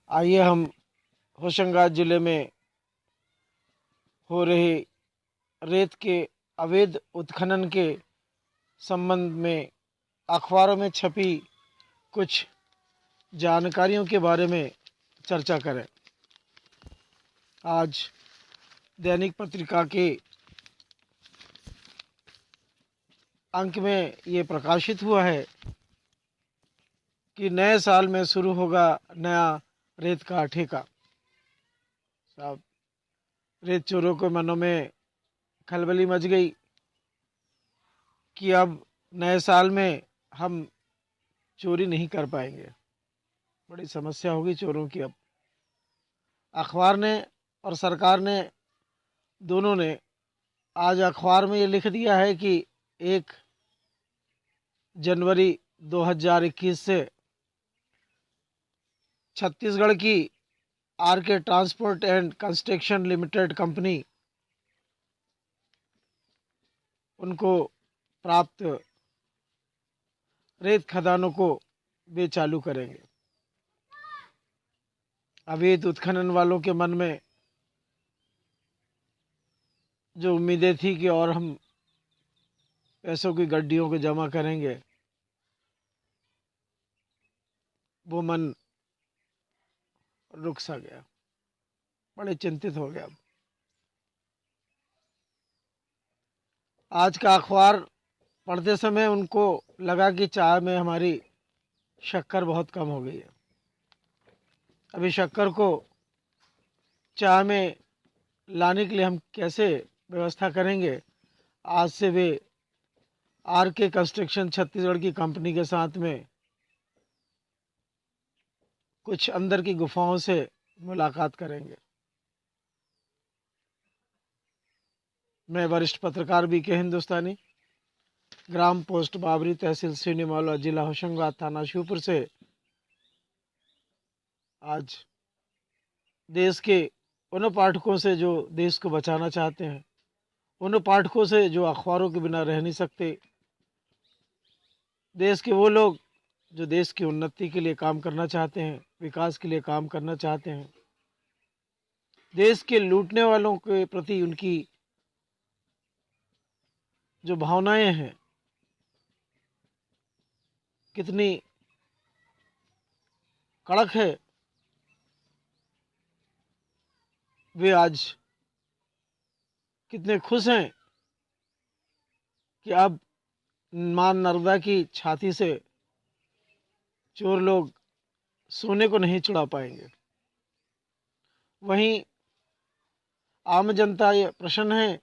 आइए हम होशंगाबाद जिले में हो रहे रेत के अवैध उत्खनन के संबंध में अखबारों में छपी कुछ जानकारियों के बारे में चर्चा करें। आज दैनिक पत्रिका के अंक में ये प्रकाशित हुआ है कि नए साल में शुरू होगा नया रेत का ठेका। साहब, रेत चोरों के मनों में खलबली मच गई कि अब नए साल में हम चोरी नहीं कर पाएंगे। बड़ी समस्या होगी चोरों की। अब अखबार ने और सरकार ने दोनों ने आज अखबार में ये लिख दिया है कि 1 जनवरी 2021 से छत्तीसगढ़ की RK transport and construction limited company उनको प्राप्त रेत खदानों को वे चालू करेंगे। अवैध उत्खनन वालों के मन में जो उम्मीदें थी कि और हम पैसों की गड्डियों को जमा करेंगे, वो मन रुक सा गया। बड़े चिंतित हो गया। आज का अखबार पढ़ते समय उनको लगा कि चाय में हमारी शक्कर बहुत कम हो गई है। अभी शक्कर को चाय में लाने के लिए हम कैसे व्यवस्था करेंगे। आज से वे आरके कंस्ट्रक्शन छत्तीसगढ़ की कंपनी के साथ में कुछ अंदर की गुफाओं से मुलाकात करेंगे। मैं वरिष्ठ पत्रकार बीके हिंदुस्तानी, ग्राम पोस्ट बाबरी, तहसील सीनीमौला, जिला होशंगाबाद, थाना शिवपुर से आज देश के उन पाठकों से जो देश को बचाना चाहते हैं, उन पाठकों से जो अखबारों के बिना रह नहीं सकते, देश के वो लोग जो देश की उन्नति के लिए काम करना चाहते हैं, विकास के लिए काम करना चाहते हैं, देश के लूटने वालों के प्रति उनकी जो भावनाएं हैं कितनी कड़क है, वे आज कितने खुश हैं कि अब मां नर्मदा की छाती से चोर लोग सोने को नहीं चुरा पाएंगे। वहीं आम जनता ये प्रसन्न है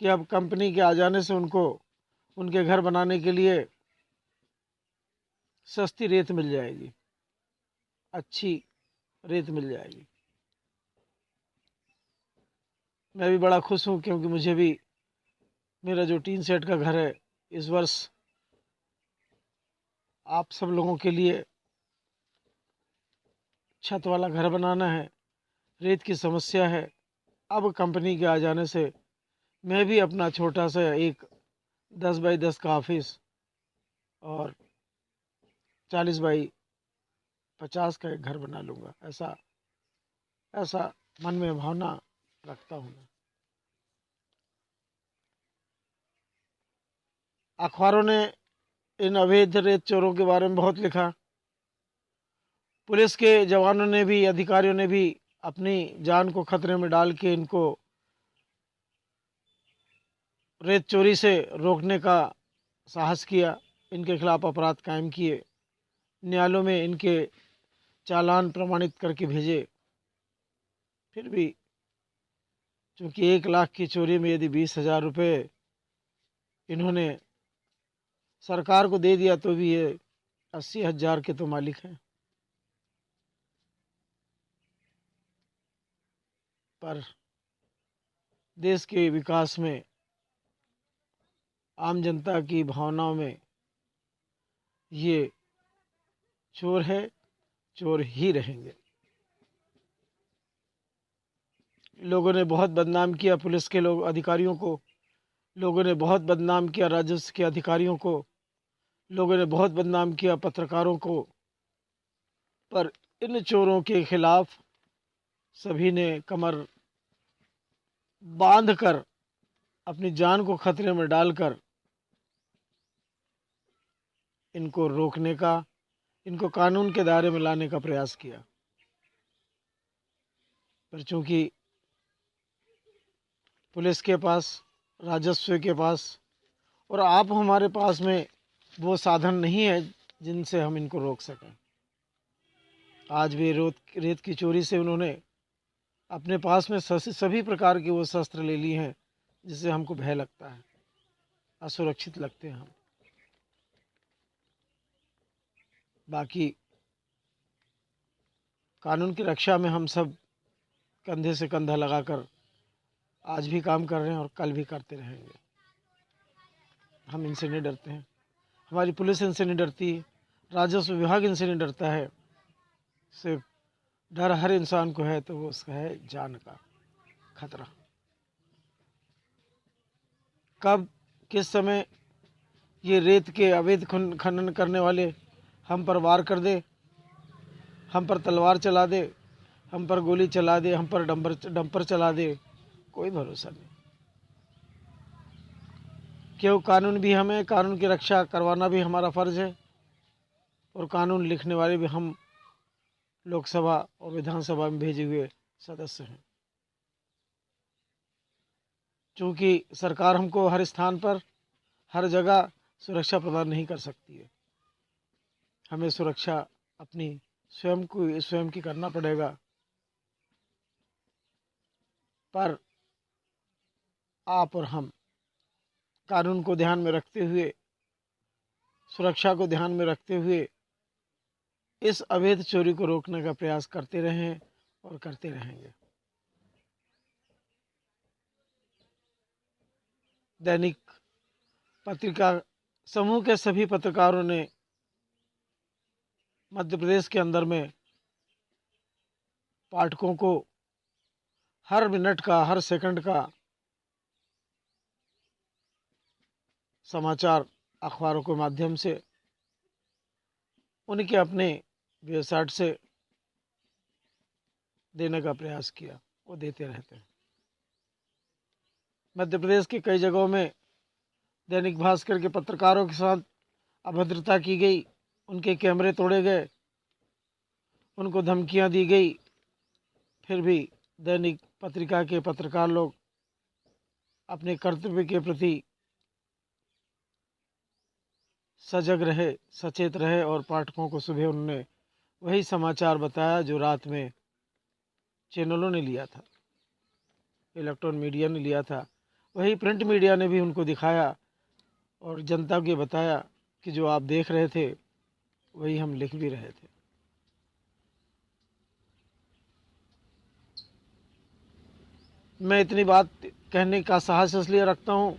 कि अब कंपनी के आ जाने से उनको उनके घर बनाने के लिए सस्ती रेत मिल जाएगी, अच्छी रेत मिल जाएगी। मैं भी बड़ा खुश हूँ क्योंकि मुझे भी मेरा जो टीन सेट का घर है, इस वर्ष आप सब लोगों के लिए छत वाला घर बनाना है। रेत की समस्या है। अब कंपनी के आ जाने से मैं भी अपना छोटा सा एक 10 बाई 10 का ऑफिस और 40 बाई 50 का एक घर बना लूँगा। ऐसा ऐसा मन में भावना रखता हूँ मैं। अखबारों ने इन अवैध रेत चोरों के बारे में बहुत लिखा। पुलिस के जवानों ने भी, अधिकारियों ने भी अपनी जान को खतरे में डाल के इनको रेत चोरी से रोकने का साहस किया, इनके खिलाफ अपराध कायम किए, न्यायालयों में इनके चालान प्रमाणित करके भेजे। फिर भी चूंकि 1 लाख की चोरी में यदि 20,000 रुपये इन्होंने सरकार को दे दिया तो भी ये 80,000 के तो मालिक हैं। पर देश के विकास में, आम जनता की भावनाओं में ये चोर है, चोर ही रहेंगे। लोगों ने बहुत बदनाम किया पुलिस के लोग अधिकारियों को, लोगों ने बहुत बदनाम किया राजस्व के अधिकारियों को, लोगों ने बहुत बदनाम किया पत्रकारों को। पर इन चोरों के खिलाफ सभी ने कमर बांधकर अपनी जान को खतरे में डालकर इनको रोकने का, इनको कानून के दायरे में लाने का प्रयास किया। पर चूंकि पुलिस के पास, राजस्व के पास और आप हमारे पास में वो साधन नहीं है जिनसे हम इनको रोक सकें। आज भी रेत की चोरी से उन्होंने अपने पास में सभी प्रकार के वो शस्त्र ले लिए हैं जिससे हमको भय लगता है, असुरक्षित लगते हैं हम। बाकी कानून की रक्षा में हम सब कंधे से कंधा लगाकर आज भी काम कर रहे हैं और कल भी करते रहेंगे। हम इनसे नहीं डरते हैं, हमारी पुलिस इनसे नहीं डरती है, राजस्व विभाग इनसे नहीं डरता है। सिर्फ डर हर इंसान को है तो वो उसका है जान का खतरा। कब किस समय ये रेत के अवैध खनन करने वाले हम पर वार कर दे, हम पर तलवार चला दे, हम पर गोली चला दे, हम पर डंपर चला दे, कोई भरोसा नहीं। क्यों, कानून भी हमें, कानून की रक्षा करवाना भी हमारा फर्ज है और कानून लिखने वाले भी हम लोकसभा और विधानसभा में भेजे हुए सदस्य हैं। चूँकि सरकार हमको हर स्थान पर, हर जगह सुरक्षा प्रदान नहीं कर सकती है। हमें सुरक्षा अपनी स्वयं की करना पड़ेगा। पर आप और हम कानून को ध्यान में रखते हुए, सुरक्षा को ध्यान में रखते हुए इस अवैध चोरी को रोकने का प्रयास करते रहें और करते रहेंगे। दैनिक पत्रिका समूह के सभी पत्रकारों ने मध्य प्रदेश के अंदर में पाठकों को हर मिनट का, हर सेकंड का समाचार अखबारों के माध्यम से उनके अपने वेबसाइट से देने का प्रयास किया। वो देते रहते हैं। मध्य प्रदेश की कई जगहों में दैनिक भास्कर के पत्रकारों के साथ अभद्रता की गई, उनके कैमरे तोड़े गए, उनको धमकियां दी गई। फिर भी दैनिक पत्रिका के पत्रकार लोग अपने कर्तव्य के प्रति सजग रहे, सचेत रहे और पाठकों को सुबह उन्होंने वही समाचार बताया जो रात में चैनलों ने लिया था, इलेक्ट्रॉनिक मीडिया ने लिया था। वही प्रिंट मीडिया ने भी उनको दिखाया और जनता को बताया कि जो आप देख रहे थे वही हम लिख भी रहे थे। मैं इतनी बात कहने का साहस इसलिए रखता हूँ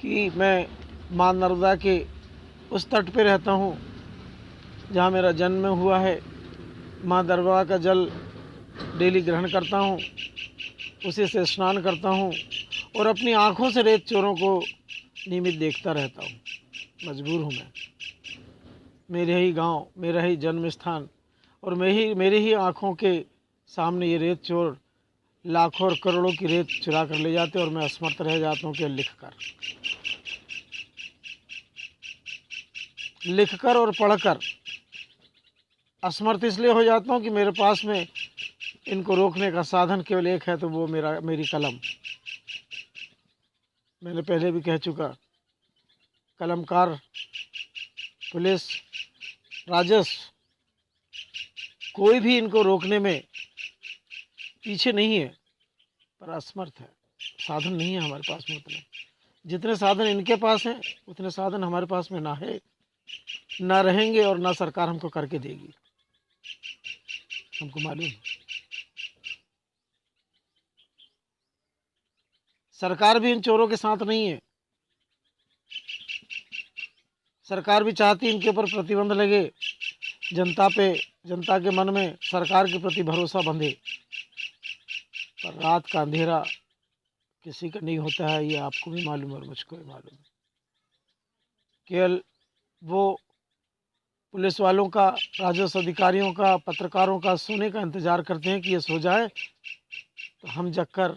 कि मैं माँ नर्मदा के उस तट पे रहता हूँ जहाँ मेरा जन्म हुआ है। माँ नर्मदा का जल डेली ग्रहण करता हूँ, उसी से स्नान करता हूँ और अपनी आँखों से रेत चोरों को नियमित देखता रहता हूँ। मजबूर हूँ मैं, मेरे ही गांव, मेरा ही जन्म स्थान और मेरे ही आँखों के सामने ये रेत चोर लाखों और करोड़ों की रेत चुरा कर ले जाते और मैं असमर्थ रह जाता हूँ कि लिखकर और पढ़कर असमर्थ इसलिए हो जाता हूँ कि मेरे पास में इनको रोकने का साधन केवल एक है, तो वो मेरी कलम। मैंने पहले भी कह चुका, कलमकार, पुलिस, राजस्व कोई भी इनको रोकने में पीछे नहीं है, पर असमर्थ है। साधन नहीं है हमारे पास में उतने। जितने साधन इनके पास हैं उतने साधन हमारे पास में ना है, ना रहेंगे और ना सरकार हमको करके देगी। हमको मालूम है सरकार भी इन चोरों के साथ नहीं है। सरकार भी चाहती इनके ऊपर प्रतिबंध लगे, जनता के मन में सरकार के प्रति भरोसा बंधे। पर रात का अंधेरा किसी का नहीं होता है, ये आपको भी मालूम और मुझको भी मालूम है। केवल वो पुलिस वालों का, राजस्व अधिकारियों का, पत्रकारों का सोने का इंतज़ार करते हैं कि ये सो जाए तो हम जगकर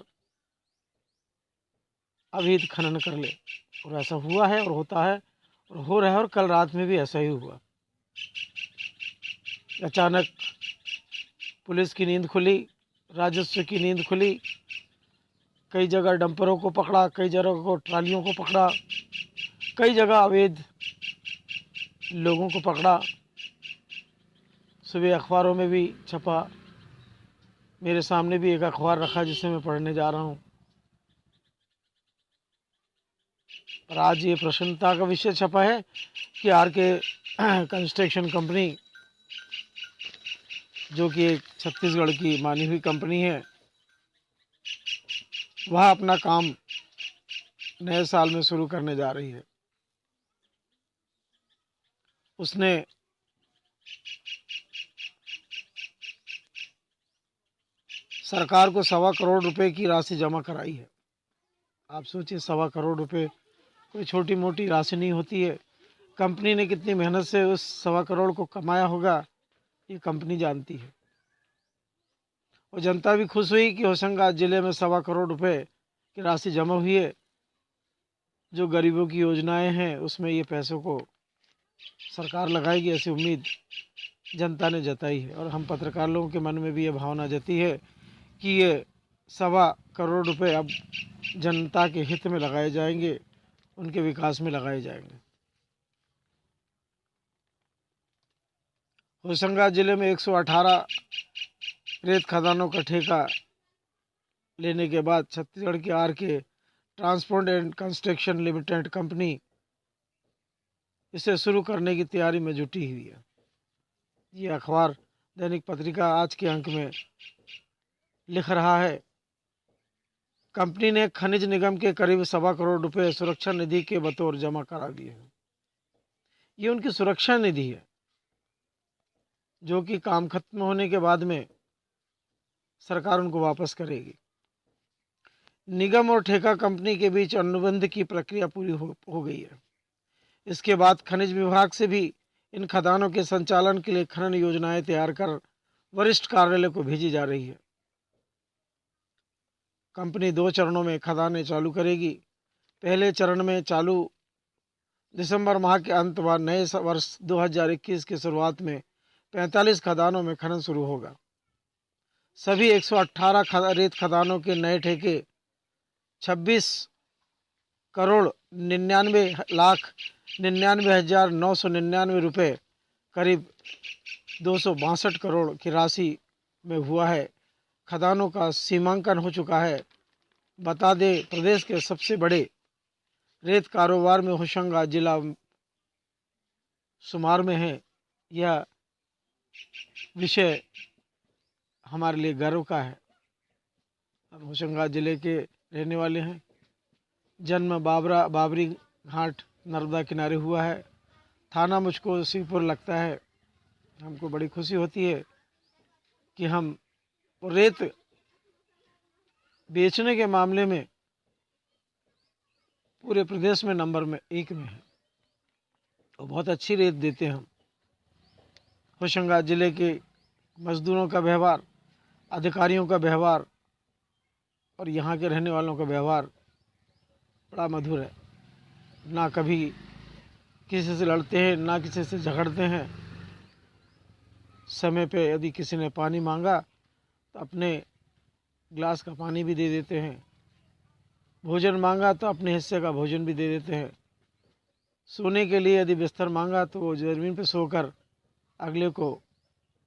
अवैध खनन कर ले। और ऐसा हुआ है और होता है और हो रहा है, और कल रात में भी ऐसा ही हुआ। अचानक पुलिस की नींद खुली, राजस्व की नींद खुली। कई जगह डंपरों को पकड़ा, कई जगह को ट्रालियों को पकड़ा, कई जगह अवैध लोगों को पकड़ा। सुबह अखबारों में भी छपा। मेरे सामने भी एक अखबार रखा जिसे मैं पढ़ने जा रहा हूँ। और आज ये प्रसन्नता का विषय छपा है कि आर के कंस्ट्रक्शन कंपनी, जो कि एक छत्तीसगढ़ की मानी हुई कंपनी है, वह अपना काम नए साल में शुरू करने जा रही है। उसने सरकार को 1.25 करोड़ रुपए की राशि जमा कराई है। आप सोचिए, 1.25 करोड़ रुपए कोई छोटी मोटी राशि नहीं होती है। कंपनी ने कितनी मेहनत से उस 1.25 करोड़ को कमाया होगा, ये कंपनी जानती है। और जनता भी खुश हुई कि होशंगाबाद जिले में 1.25 करोड़ रुपए की राशि जमा हुई है। जो गरीबों की योजनाएं हैं उसमें ये पैसों को सरकार लगाएगी, ऐसी उम्मीद जनता ने जताई है। और हम पत्रकार लोगों के मन में भी ये भावना जती है कि ये 1.25 करोड़ रुपए अब जनता के हित में लगाए जाएंगे, उनके विकास में लगाए जाएंगे। होशंगाबाद जिले में 118 रेत खदानों का ठेका लेने के बाद छत्तीसगढ़ की आर के transport and construction limited company इसे शुरू करने की तैयारी में जुटी हुई है। ये अखबार दैनिक पत्रिका आज के अंक में लिख रहा है, कंपनी ने खनिज निगम के करीब 1.25 करोड़ रुपए सुरक्षा निधि के बतौर जमा करा दिए हैं। ये उनकी सुरक्षा निधि है, जो कि काम खत्म होने के बाद में सरकार उनको वापस करेगी। निगम और ठेका कंपनी के बीच अनुबंध की प्रक्रिया पूरी हो गई है। इसके बाद खनिज विभाग से भी इन खदानों के संचालन के लिए खनन योजनाएं तैयार कर वरिष्ठ कार्यालय को भेजी जा रही है। कंपनी 2 चरणों में खदानें चालू करेगी। पहले चरण में चालू दिसंबर माह के अंत व नए वर्ष 2021 की शुरुआत में 45 खदानों में खनन शुरू होगा। सभी 118 रेत खदानों के नए ठेके 26,99,99,999 रुपये, करीब 262 करोड़ की राशि में हुआ है। खदानों का सीमांकन हो चुका है। बता दें, प्रदेश के सबसे बड़े रेत कारोबार में होशंगाबाद जिला शुमार में है। यह विषय हमारे लिए गर्व का है। हम होशंगाबाद जिले के रहने वाले हैं। जन्म बाबरी घाट नर्मदा किनारे हुआ है। थाना मुझको सीपुर लगता है। हमको बड़ी खुशी होती है कि हम रेत बेचने के मामले में पूरे प्रदेश में नंबर में 1 में है और बहुत अच्छी रेत देते हैं हम। होशंगाबाद जिले के मजदूरों का व्यवहार, अधिकारियों का व्यवहार और यहाँ के रहने वालों का व्यवहार बड़ा मधुर है। ना कभी किसी से लड़ते हैं, ना किसी से झगड़ते हैं। समय पे यदि किसी ने पानी मांगा तो अपने गिलास का पानी भी दे देते हैं। भोजन मांगा तो अपने हिस्से का भोजन भी दे देते हैं। सोने के लिए यदि बिस्तर मांगा तो वो ज़मीन पे सोकर अगले को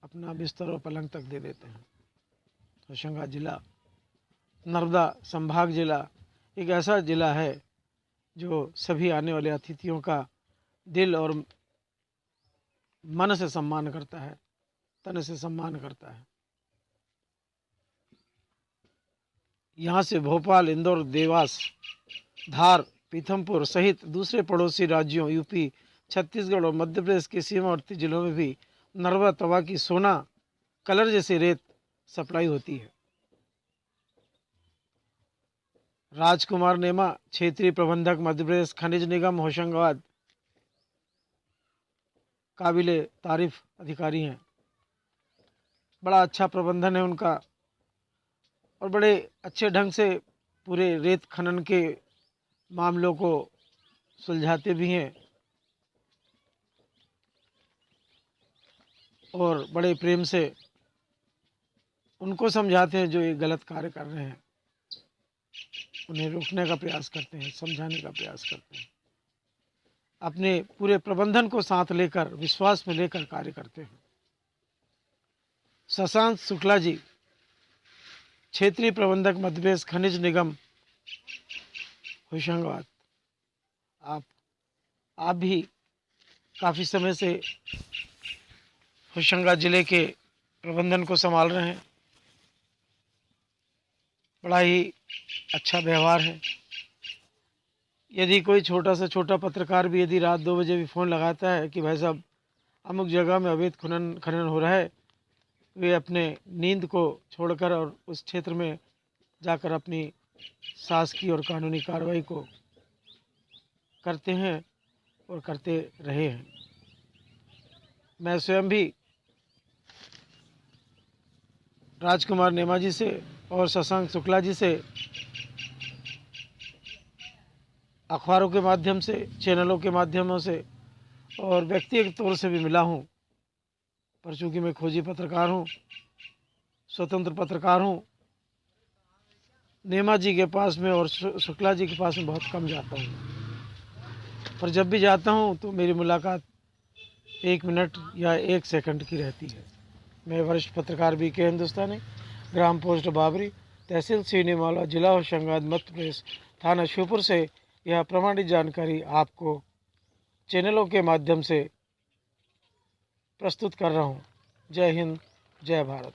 अपना बिस्तर और पलंग तक दे देते हैं। होशंगाबाद जिला, नर्मदा संभाग जिला एक ऐसा जिला है जो सभी आने वाले अतिथियों का दिल और मन से सम्मान करता है, तन से सम्मान करता है। यहाँ से भोपाल, इंदौर, देवास, धार, पीथमपुर सहित दूसरे पड़ोसी राज्यों यूपी, छत्तीसगढ़ और मध्य प्रदेश के सीमावर्ती जिलों में भी नर्मदा तवा की सोना कलर जैसी रेत सप्लाई होती है। राजकुमार नेमा, क्षेत्रीय प्रबंधक, मध्य प्रदेश खनिज निगम होशंगाबाद, काबिले तारीफ अधिकारी हैं। बड़ा अच्छा प्रबंधन है उनका और बड़े अच्छे ढंग से पूरे रेत खनन के मामलों को सुलझाते भी हैं और बड़े प्रेम से उनको समझाते हैं जो ये गलत कार्य कर रहे हैं, उन्हें रोकने का प्रयास करते हैं, समझाने का प्रयास करते हैं, अपने पूरे प्रबंधन को साथ लेकर विश्वास में लेकर कार्य करते हैं। शशांक शुक्ला जी, क्षेत्रीय प्रबंधक मध्यप्रदेश खनिज निगम होशंगाबाद, आप भी काफ़ी समय से होशंगाबाद जिले के प्रबंधन को संभाल रहे हैं। बड़ा ही अच्छा व्यवहार है। यदि कोई छोटा से छोटा पत्रकार भी यदि रात 2 बजे भी फ़ोन लगाता है कि भाई साहब अमुक जगह में अवैध खनन हो रहा है, वे अपने नींद को छोड़कर और उस क्षेत्र में जाकर अपनी शासकीय और कानूनी कार्रवाई को करते हैं और करते रहे हैं। मैं स्वयं भी राजकुमार नेमाजी से और शशांक शुक्ला जी से अखबारों के माध्यम से, चैनलों के माध्यमों से और व्यक्तिगत तौर से भी मिला हूँ, पर चूँकि मैं खोजी पत्रकार हूँ, स्वतंत्र पत्रकार हूँ, नेमा जी के पास में और शुक्ला जी के पास में बहुत कम जाता हूँ। पर जब भी जाता हूँ तो मेरी मुलाकात 1 मिनट या 1 सेकंड की रहती है। मैं वरिष्ठ पत्रकार BK हिंदुस्तानी, ग्राम पोस्ट बाबरी, तहसील सीनीमाला, जिला होशंगाबाद, मध्य प्रदेश, थाना श्योपुर से यह प्रमाणित जानकारी आपको चैनलों के माध्यम से प्रस्तुत कर रहा हूँ। जय हिंद, जय भारत।